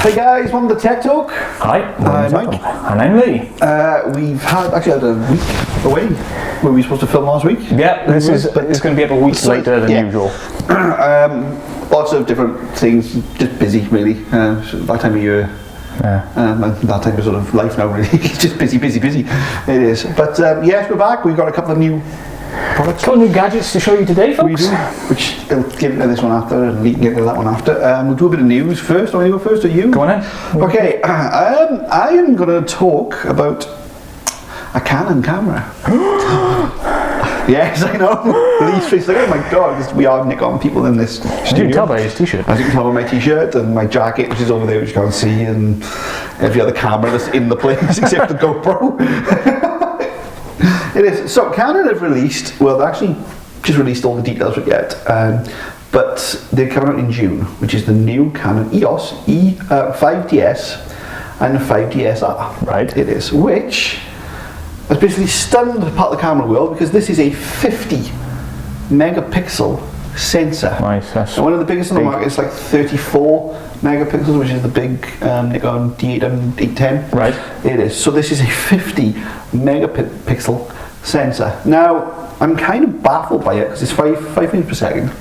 Hey guys, welcome to Tech Talk. Hi, I'm Mike. And I'm Lee. We've actually had a week away. Were we supposed to film last week? Yeah, it's going to be up a week later than usual. Lots of different things, just busy really. That time of year, that time of sort of life now really. It's just busy. It is. But yes, we're back. We've got a couple of new products. Got new gadgets to show you today, folks. We do, which I'll get into this one after and we can get into that one after. We'll do a bit of news first. Do you want to go first or you? Go on in. Okay, I am going to talk about a Canon camera. Yes, I know. Lee's face like, oh my god, we are Nikon people in this studio. You can tell by his t-shirt. As you can tell by my t-shirt and my jacket, which is over there, which you can't see, and every other camera that's in the place except the GoPro. It is. So Canon have released, well, they actually just released all the details yet, but they're coming out in June, which is the new Canon EOS 5DS and the 5DSR. Right. It is, which has basically stunned part of the camera world because this is a 50 megapixel sensor. Nice. That's and one of the biggest in the market is like 34 megapixels, which is the big Nikon D8 and 810. Right. It is. So this is a 50 megapixel sensor. Now, I'm kind of baffled by it because it's 5 frames per second.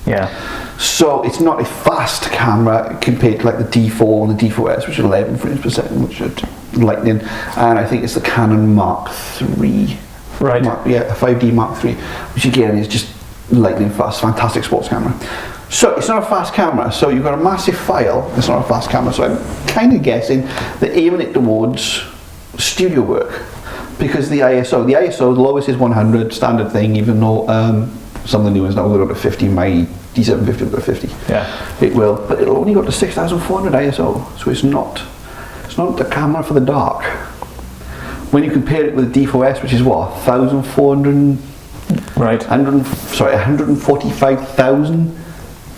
Yeah. So it's not a fast camera compared to like the D4 and the D4S, which are 11 frames per second, which are lightning. And I think it's the Canon Mark III. Right. A 5D Mark III, which again is just lightning fast, fantastic sports camera. So it's not a fast camera, so you've got a massive file, it's not a fast camera, so I'm kind of guessing they're aiming it towards studio work, because the ISO, the lowest is 100, standard thing, even though some of the new ones now will go to 50, my D750 will go to 50. Yeah. It will, but it'll only go to 6400 ISO, so it's not the camera for the dark. When you compare it with the D4S, which is what, 1400, right, 145,000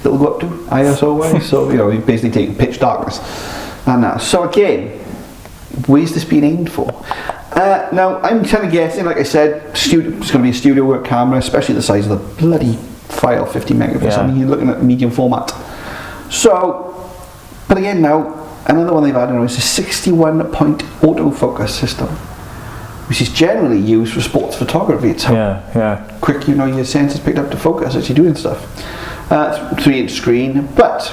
that will go up to ISO wise. So you know, we're basically taking pitch darkness. And so again, where's this being aimed for? Now I'm kind of guessing, like I said, it's going to be a studio work camera, especially the size of the bloody file, 50 megapixels. Yeah. I mean, you're looking at medium format. So, but again, now another one they've added now is a 61-point autofocus system, which is generally used for sports photography. It's how quick, you know, your sensors picked up to focus as you're doing stuff. 3-inch screen, but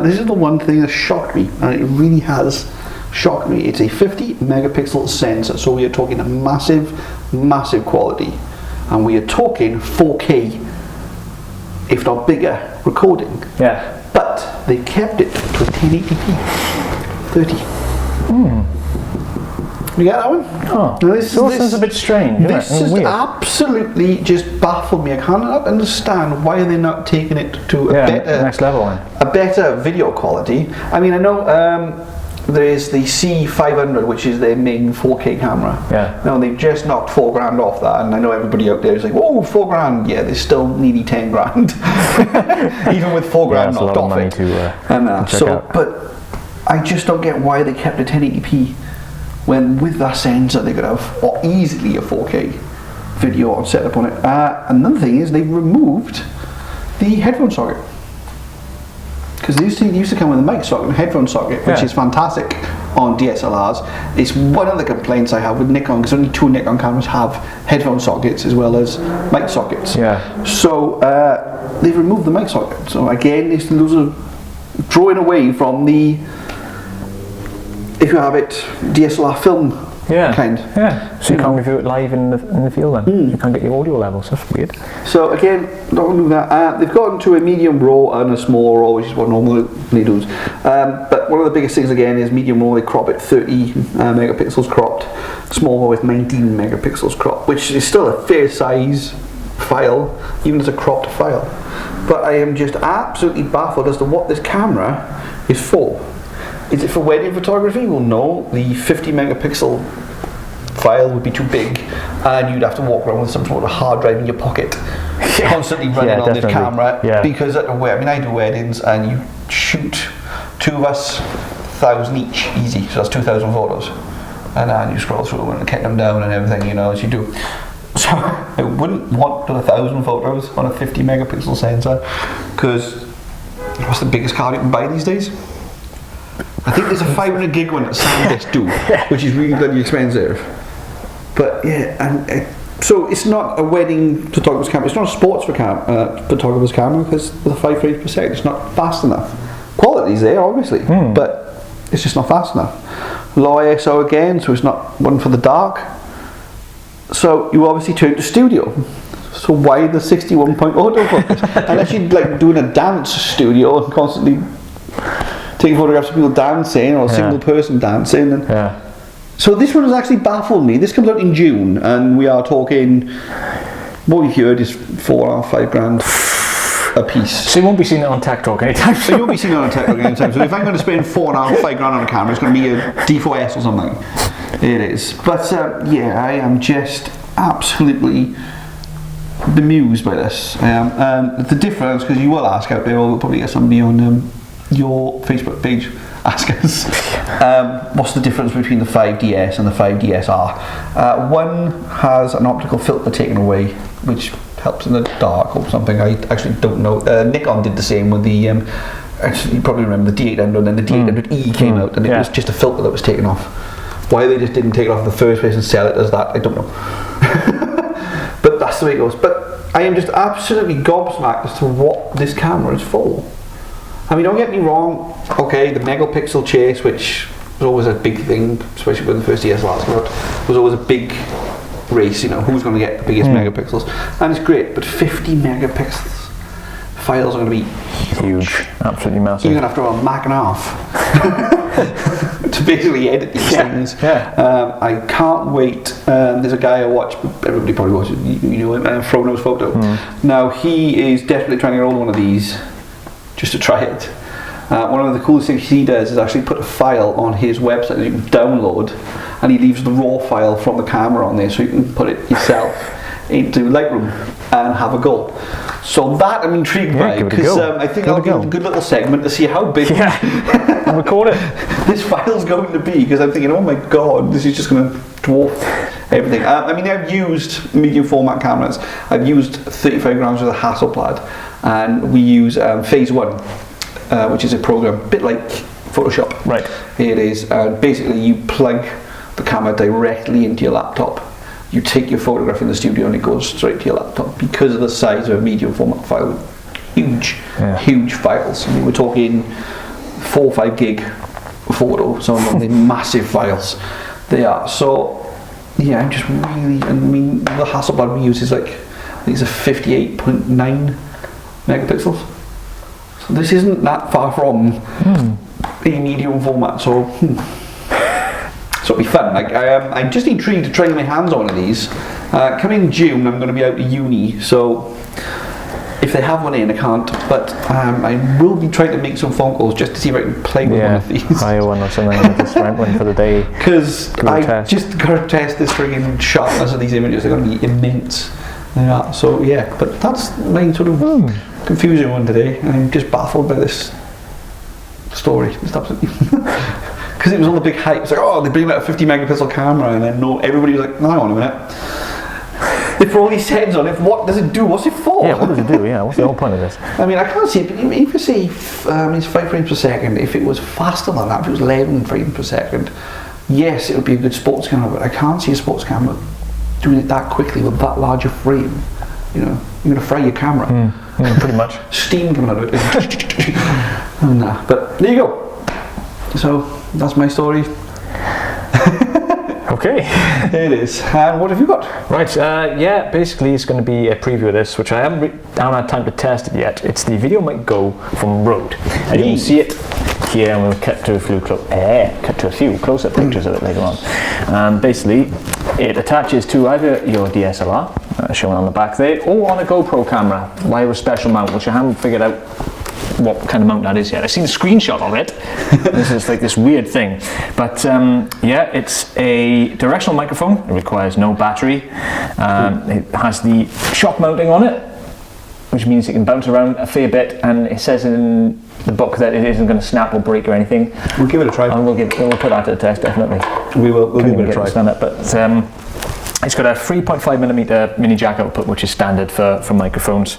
this is the one thing that shocked me, and it really has shocked me. It's a 50 megapixel sensor, so we are talking a massive quality, and we are talking 4K, if not bigger, recording. Yeah. But they kept it to a 1080p 30. You get that one? Oh, this sounds a bit strange. This has absolutely just baffled me. I cannot understand why they're not taking it to a better next level, a better video quality. I mean, I know there is the C500, which is their main 4K camera. Yeah. Now they've just knocked $4,000 off that, and I know everybody out there is like, "Whoa, $4,000!" Yeah, there's still nearly $10,000, even with $4,000 knocked off it. To check out. But I just don't get why they kept a 1080p. When with that sensor they could have easily a 4K video setup on it. Another thing is they've removed the headphone socket, because they used to come with a mic socket and a headphone socket, which is fantastic on DSLRs. It's one of the complaints I have with Nikon, because only 2 Nikon cameras have headphone sockets as well as mic sockets. Yeah. So they've removed the mic socket. So again, those are drawing away from the, if you have it, DSLR film kind. Yeah. So you can't review it live in the field then. You can't get your audio levels. That's weird. So again, not going to do that. They've gone to a medium RAW and a small RAW, which is what normally does. But one of the biggest things again is medium RAW. They crop it 30 megapixels cropped. Small RAW with 19 megapixels cropped, which is still a fair size file, even as a cropped file. But I am just absolutely baffled as to what this camera is for. Is it for wedding photography? Well, no. The 50 megapixel file would be too big, and you'd have to walk around with some sort of hard drive in your pocket, constantly running on this camera. Yeah. Because I do weddings, and you shoot 2 of us, 1,000 each, easy. So that's 2,000 photos, and then you scroll through them and cut them down and everything, you know, as you do. So I wouldn't want 1,000 photos on a 50 megapixel sensor, because what's the biggest card you can buy these days? I think there's a 500 gig one that SanDisk do, which is really bloody expensive. But yeah, and so it's not a wedding photographer's camera. It's not a sports photographer's camera because with a 5 frames per second, it's not fast enough. Quality's there, obviously, but it's just not fast enough. Low ISO again, so it's not one for the dark. So you obviously turn to studio. So why the 61-point autofocus? Unless you're like doing a dance studio and constantly taking photographs of people dancing or a single person dancing. And so this one has actually baffled me. This comes out in June, and we are talking. What we've heard is $4,500 a piece. So you won't be seeing it on Tech Talk anytime soon. So you won't be seeing it on Tech Talk anytime soon. So if I'm going to spend $4,500 on a camera, it's going to be a D4S or something. It is. But yeah, I am just absolutely bemused by this. I am. The difference, because you will ask out there, or we'll probably get somebody on your Facebook page ask us, what's the difference between the 5DS and the 5DSR? One has an optical filter taken away, which helps in the dark or something. I actually don't know. Nikon did the same with the. Actually, you probably remember the D800, and then the D800E came out, and it was just a filter that was taken off. Why they just didn't take it off in the first place and sell it as that, I don't know. But that's the way it goes. But I am just absolutely gobsmacked as to what this camera is for. I mean, don't get me wrong, okay, the megapixel chase, which was always a big thing, especially when the first DSLRs came out, was always a big race, you know, who's going to get the biggest megapixels. And it's great, but 50 megapixels files are going to be huge, absolutely massive. You're going to have to run a Mac and a half to basically edit these things. I can't wait. There's a guy I watch, everybody probably watches, you know him, Frono's Photo. Now, he is definitely trying to get hold of one of these just to try it. One of the coolest things he does is actually put a file on his website that you can download, and he leaves the raw file from the camera on there so you can put it yourself into Lightroom and have a go. So that I'm intrigued by, because I think that'll be a good little segment to see how big record it. This file's going to be, because I'm thinking, oh my god, this is just going to dwarf everything. I mean, I've used medium format cameras. I've used 35 grams with a Hasselblad, and we use Phase 1, which is a program a bit like Photoshop. Right. It is basically you plug the camera directly into your laptop. You take your photograph in the studio and it goes straight to your laptop because of the size of a medium format file. Huge files. I mean, we're talking 4 or 5 gig photo, some of them massive files they are. So yeah, I'm just really, I mean, the Hasselblad we use is like, I think it's a 58.9 megapixels. So this isn't that far from a medium format, so it'll be fun. Like I'm just intrigued to try my hands on one of these. Coming June, I'm going to be out of uni, so if they have one in, I can't. But I will be trying to make some phone calls just to see if I can play with one of these. Hire one or something, just rent one for the day. Because I just got to test this frigging sharpness of these images. They're going to be immense. Yeah. So yeah, but that's my sort of confusing one today. I'm just baffled by this story. It's absolutely. Because it was all the big hype. It's like, oh, they bring out a 50 megapixel camera, and then everybody was like, no, hang on a minute. They put all these heads on it. What does it do? What's it for? Yeah, what does it do? Yeah, what's the whole point of this? I mean, I can't see it, but if you say it's 5 frames per second, if it was faster than that, if it was 11 frames per second, yes, it would be a good sports camera, but I can't see a sports camera doing it that quickly with that large a frame. You know, you're going to fry your camera. Pretty much. Steam coming out of it. Nah, but there you go. So that's my story. Okay. It is. And what have you got? Right, yeah, basically it's going to be a preview of this, which I haven't had time to test it yet. It's the Video Mic Go from Rode. And you can see it here, and we'll cut to a few close-up pictures of it later on. Basically, it attaches to either your DSLR, shown on the back there, or on a GoPro camera via a special mount, which I haven't figured out what kind of mount that is yet. I've seen a screenshot of it. This is like this weird thing, but yeah, it's a directional microphone. It requires no battery. It has the shock mounting on it, which means it can bounce around a fair bit, and it says in the book that it isn't going to snap or break or anything. We'll give it a try. And we'll put that to the test, definitely. We'll give it a try. But it's got a 3.5mm mini jack output, which is standard for microphones,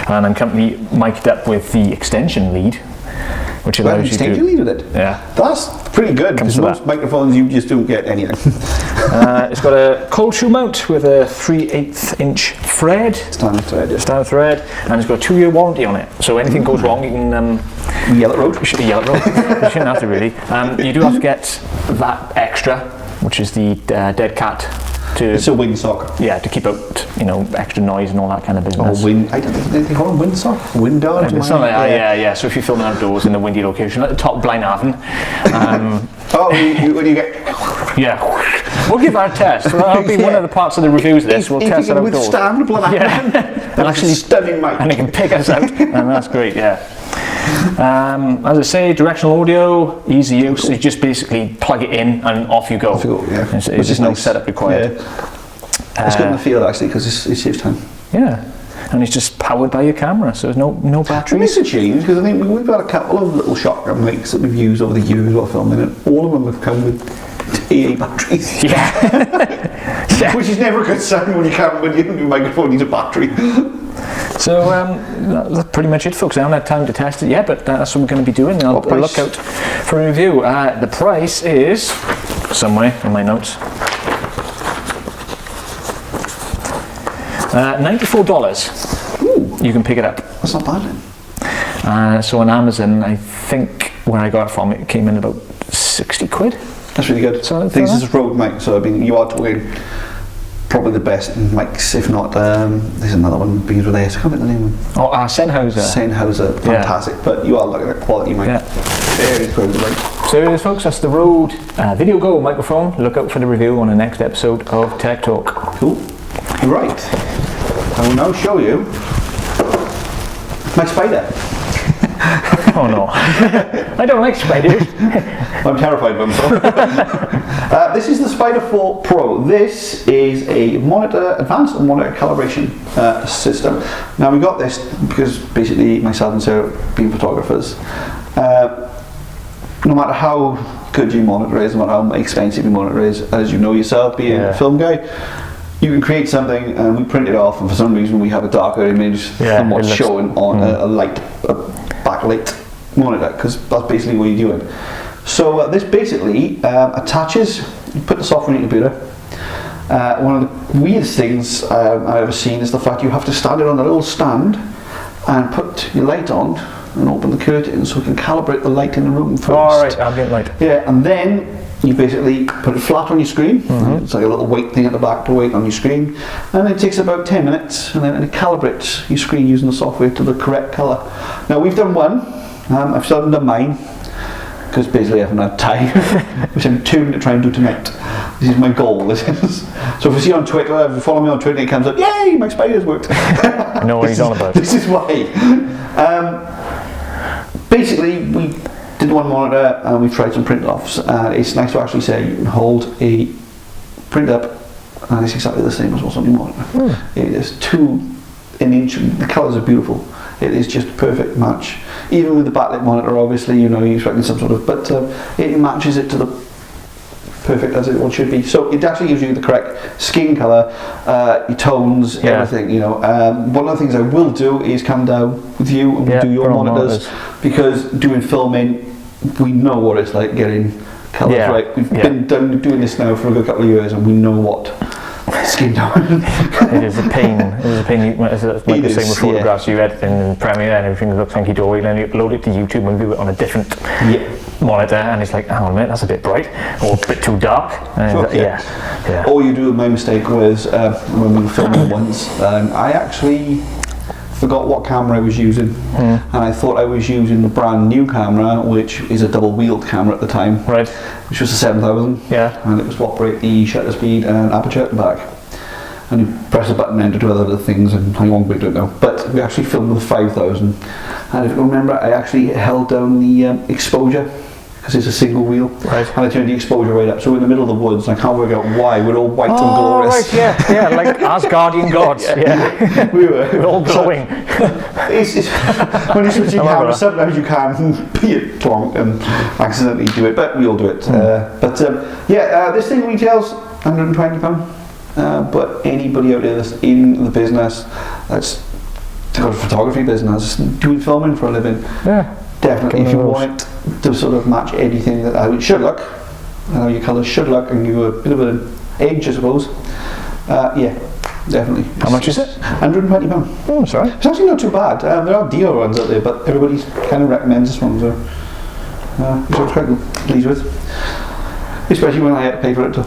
and I'm currently mic'd up with the extension lead which allows you to... leave it. Yeah. That's pretty good, because most microphones you just don't get anything. It's got a cold shoe mount with a 3/8 inch thread. Standard thread, yeah. Standard thread, and it's got a 2-year warranty on it. So anything goes wrong, you can... yell at road. You shouldn't have to really. You do have to get that extra, which is the dead cat. It's a windsock. Yeah, to keep out, extra noise and all that kind of business. I don't think they call them windsock. Window. Something like that, yeah. So if you're filming outdoors in a windy location, like the top Blaenhaven. When you get... Yeah. We'll give that a test. That'll be one of the parts of the reviews of this. We'll test it outdoors. Withstand Blaenhaven. Yeah. And actually stunning mic. And it can pick us out. And that's great, yeah. As I say, directional audio, easy use. You just basically plug it in and off you go. Yeah. There's just no setup required. Yeah. It's good in the field actually, because it saves time. Yeah. And it's just powered by your camera, so there's no batteries. It makes a change, because I think we've got a couple of little shotgun mics that we've used over the years while filming, and all of them have come with AA batteries. Yeah. Which is never a good sign when your microphone needs a battery. So that's pretty much it, folks. I haven't had time to test it yet, but that's what we're going to be doing. I'll look out for a review. The price is somewhere in my notes. $94. Ooh, you can pick it up. That's not bad then. So on Amazon, I think where I got it from, it came in about 60 quid. That's really good. So this is a Rode mic, so I mean, you are talking probably the best mics, if not, there's another one begins with S, I can't remember the name. Oh, Sennheiser. Sennheiser, fantastic, but you are looking at quality mic. Yeah. Very good, right. So there it is, folks, that's the Rode Video Go microphone. Look out for the review on the next episode of Tech Talk. Cool. Right. I will now show you my Spyder. Oh no. I don't like spiders. I'm terrified of them. This is the Spyder 4 Pro. This is a advanced monitor calibration system. Now we got this because basically myself and Sarah, being photographers, no matter how good your monitor is, no matter how expensive your monitor is, as you know yourself, being a film guy, you can create something and we print it off, and for some reason we have a darker image than what's showing on a backlit monitor, because that's basically what you're doing. So this basically attaches, you put the software in your computer. One of the weirdest things I've ever seen is the fact you have to stand it on a little stand and put your light on and open the curtain so we can calibrate the light in the room first. Oh, right, ambient light. Yeah, and then you basically put it flat on your screen. It's like a little weight thing at the back to weight on your screen, and it takes about 10 minutes, and then it calibrates your screen using the software to the correct colour. Now we've done one, I've still haven't done mine, because basically I haven't had time, which I'm determined to try and do tonight. This is my goal, this is. So if you see on Twitter, if you follow me on Twitter, it comes up, yay, my Spyder's worked. I know what he's on about. This is why. Basically, we did one monitor and we tried some print offs, and it's nice to actually say you can hold a print up and it's exactly the same as what's on your monitor. It is 2 inch, the colours are beautiful. It is just a perfect match. Even with the backlit monitor, obviously, you're expecting some sort of, but it matches it to the perfect as it should be. So it actually gives you the correct skin colour, your tones, everything. One of the things I will do is come down with you and we'll do your monitors, because doing filming, we know what it's like getting colours right. We've been doing this now for a good couple of years, and we know what skin tone. It is a pain. It is a pain. It's like the same with photographs. You edit in Premiere and everything looks hunky-dory, and then you upload it to YouTube and view it on a different monitor, and it's like, hang on a minute, that's a bit bright or a bit too dark. And Or you do my mistake was when we were filming once, I actually forgot what camera I was using, and I thought I was using the brand new camera, which is a double wheeled camera at the time, which was a 7000, and it was to operate the shutter speed and aperture at the back, and you press a button then to do other things, and hang on, we don't know, but we actually filmed with a 5000, and if you remember, I actually held down the exposure, because it's a single wheel, and I turned the exposure right up, so we're in the middle of the woods, and I can't work out why, we're all white and glorious. Like Asgardian gods, we were all glowing. When you switch your camera, sometimes you can be a plonk and accidentally do it, but we all do it. This thing retails £120, but anybody out there that's in the business, that's got a photography business, doing filming for a living, Definitely, if you want it to sort of match anything that how it should look, and how your colours should look, and give a bit of an edge, I suppose. Yeah, definitely. How much is it? £120. Oh, that's alright. It's actually not too bad. There are dealer ones out there, but everybody kind of recommends this one, so which I was quite pleased with. Especially when I had to pay for it too.